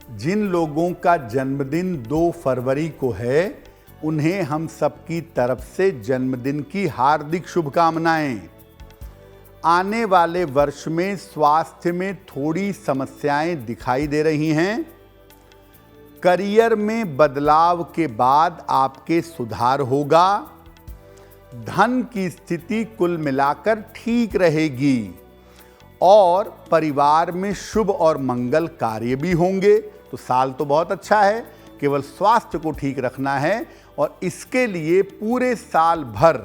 जिन लोगों का जन्मदिन 2 फरवरी को है उन्हें हम सबकी तरफ से जन्मदिन की हार्दिक शुभकामनाएं। आने वाले वर्ष में स्वास्थ्य में थोड़ी समस्याएं दिखाई दे रही हैं। करियर में बदलाव के बाद आपके सुधार होगा। धन की स्थिति कुल मिलाकर ठीक रहेगी और परिवार में शुभ और मंगल कार्य भी होंगे। तो साल तो बहुत अच्छा है, केवल स्वास्थ्य को ठीक रखना है और इसके लिए पूरे साल भर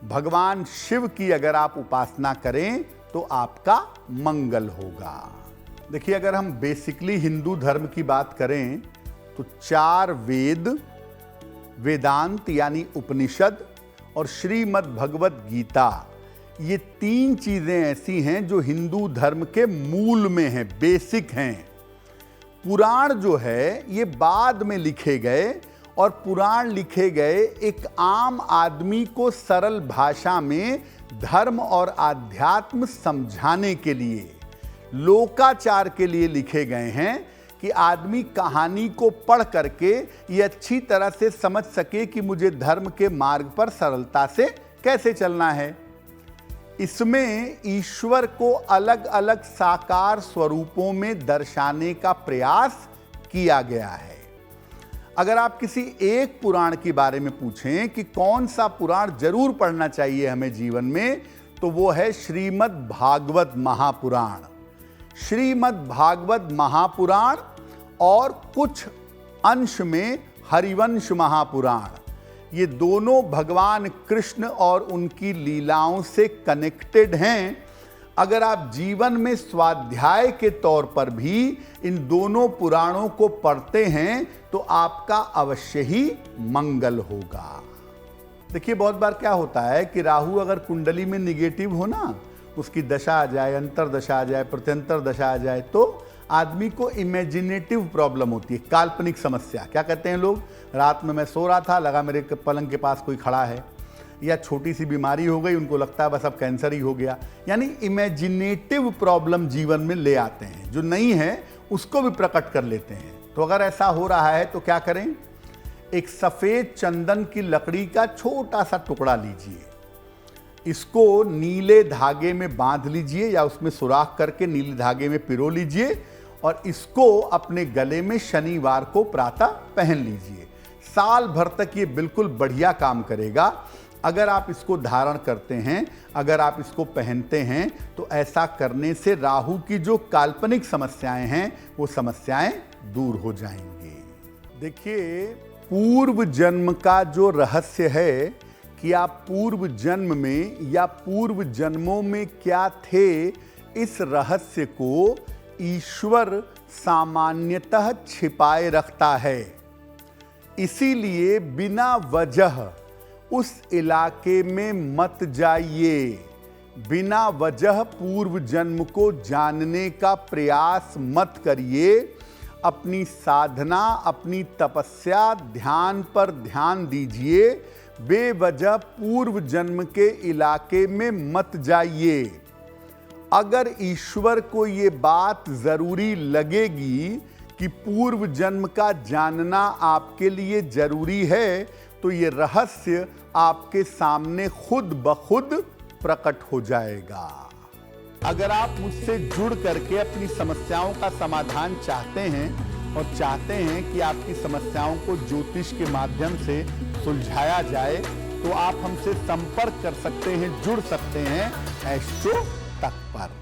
भगवान शिव की अगर आप उपासना करें तो आपका मंगल होगा। देखिए, अगर हम बेसिकली हिंदू धर्म की बात करें तो 4 वेद, वेदांत यानी उपनिषद और श्रीमद् भगवत गीता, ये 3 चीजें ऐसी हैं जो हिंदू धर्म के मूल में हैं, बेसिक हैं। पुराण जो है ये बाद में लिखे गए और पुराण लिखे गए एक आम आदमी को सरल भाषा में धर्म और आध्यात्म समझाने के लिए, लोकाचार के लिए लिखे गए हैं कि आदमी कहानी को पढ़ करके ये अच्छी तरह से समझ सके कि मुझे धर्म के मार्ग पर सरलता से कैसे चलना है। इसमें ईश्वर को अलग अलग साकार स्वरूपों में दर्शाने का प्रयास किया गया है। अगर आप किसी एक पुराण के बारे में पूछें कि कौन सा पुराण जरूर पढ़ना चाहिए हमें जीवन में, तो वो है श्रीमद् भागवत महापुराण। श्रीमद् भागवत महापुराण और कुछ अंश में हरिवंश महापुराण, ये दोनों भगवान कृष्ण और उनकी लीलाओं से कनेक्टेड हैं। अगर आप जीवन में स्वाध्याय के तौर पर भी इन दोनों पुराणों को पढ़ते हैं तो आपका अवश्य ही मंगल होगा। देखिए, बहुत बार क्या होता है कि राहु अगर कुंडली में निगेटिव हो ना, उसकी दशा आ जाए, अंतरदशा आ जाए, प्रत्यंतर दशा आ जाए, तो आदमी को इमेजिनेटिव प्रॉब्लम होती है, काल्पनिक समस्या। क्या कहते हैं लोग, रात में मैं सो रहा था, लगा मेरे पलंग के पास कोई खड़ा है, या छोटी सी बीमारी हो गई, उनको लगता है बस अब कैंसर ही हो गया। यानी इमेजिनेटिव प्रॉब्लम जीवन में ले आते हैं, जो नहीं है उसको भी प्रकट कर लेते हैं। तो अगर ऐसा हो रहा है तो क्या करें, एक सफेद चंदन की लकड़ी का छोटा सा टुकड़ा लीजिए, इसको नीले धागे में बांध लीजिए या उसमें सुराख करके नीले धागे में पिरो लीजिए और इसको अपने गले में शनिवार को प्रातः पहन लीजिए। साल भर तक ये बिल्कुल बढ़िया काम करेगा। अगर आप इसको धारण करते हैं, अगर आप इसको पहनते हैं, तो ऐसा करने से राहु की जो काल्पनिक समस्याएं हैं वो समस्याएं दूर हो जाएंगी। देखिए, पूर्व जन्म का जो रहस्य है कि आप पूर्व जन्म में या पूर्व जन्मों में क्या थे, इस रहस्य को ईश्वर सामान्यतः छिपाए रखता है। इसीलिए बिना वजह उस इलाके में मत जाइए, बिना वजह पूर्व जन्म को जानने का प्रयास मत करिए। अपनी साधना, अपनी तपस्या, ध्यान पर ध्यान दीजिए। बेवजह पूर्व जन्म के इलाके में मत जाइए। अगर ईश्वर को ये बात जरूरी लगेगी कि पूर्व जन्म का जानना आपके लिए जरूरी है, तो ये रहस्य आपके सामने खुद ब खुद प्रकट हो जाएगा। अगर आप मुझसे जुड़ करके अपनी समस्याओं का समाधान चाहते हैं और चाहते हैं कि आपकी समस्याओं को ज्योतिष के माध्यम से सुलझाया जाए, तो आप हमसे संपर्क कर सकते हैं, जुड़ सकते हैं एस्ट्रो तक पर।